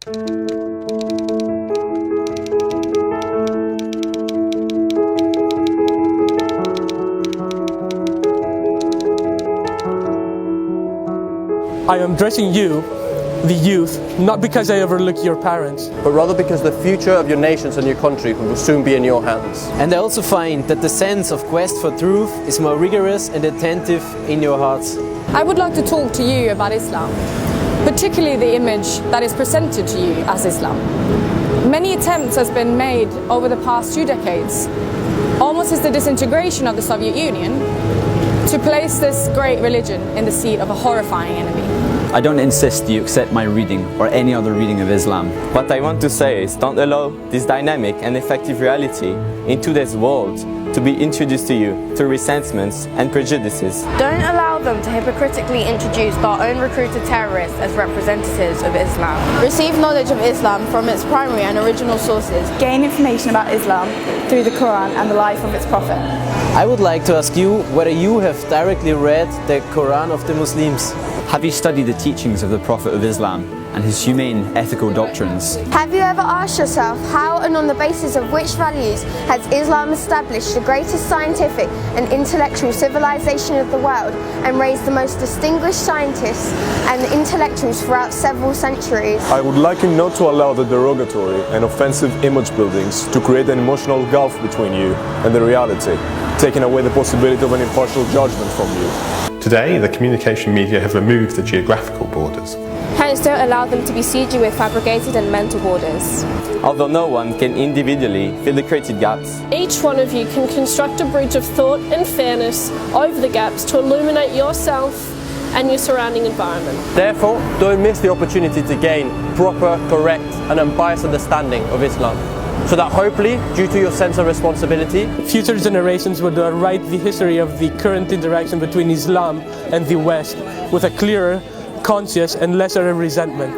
I am addressing you, the youth, not because I overlook your parents, but rather because the future of your nations and your country will soon be in your hands. And I also find that the sense of quest for truth is more rigorous and attentive in your hearts. I would like to talk to you about Islam, particularly the image that is presented to you as Islam. Many attempts has been made over the past 2 decades, almost as the disintegration of the Soviet Union, to place this great religion in the seat of a horrifying enemy. I don't insist you accept my reading or any other reading of Islam. What I want to say is don't allow this dynamic and effective reality in today's world to be introduced to you through resentments and prejudices. Don't allow them to hypocritically introduce our own recruited terrorists as representatives of Islam. Receive knowledge of Islam from its primary and original sources. Gain information about Islam through the Quran and the life of its prophet. I would like to ask you whether you have directly read the Quran of the Muslims. Have you studied the teachings of the Prophet of Islam and his humane ethical doctrines? Have you ever asked yourself how and on the basis of which values has Islam established the greatest scientific and intellectual civilization of the world and raised the most distinguished scientists and intellectuals throughout several centuries? I would like you not to allow the derogatory and offensive image buildings to create an emotional gulf between you and the reality, taking away the possibility of an impartial judgment from you. Today, the communication media have removed the geographical borders. Hence, don't allow them to besiege you with fabricated and mental borders. Although no one can individually fill the created gaps, each one of you can construct a bridge of thought and fairness over the gaps to illuminate yourself and your surrounding environment. Therefore, don't miss the opportunity to gain proper, correct and unbiased understanding of Islam, so that hopefully, due to your sense of responsibility, future generations would write the history of the current interaction between Islam and the West with a clearer, conscious and lesser resentment.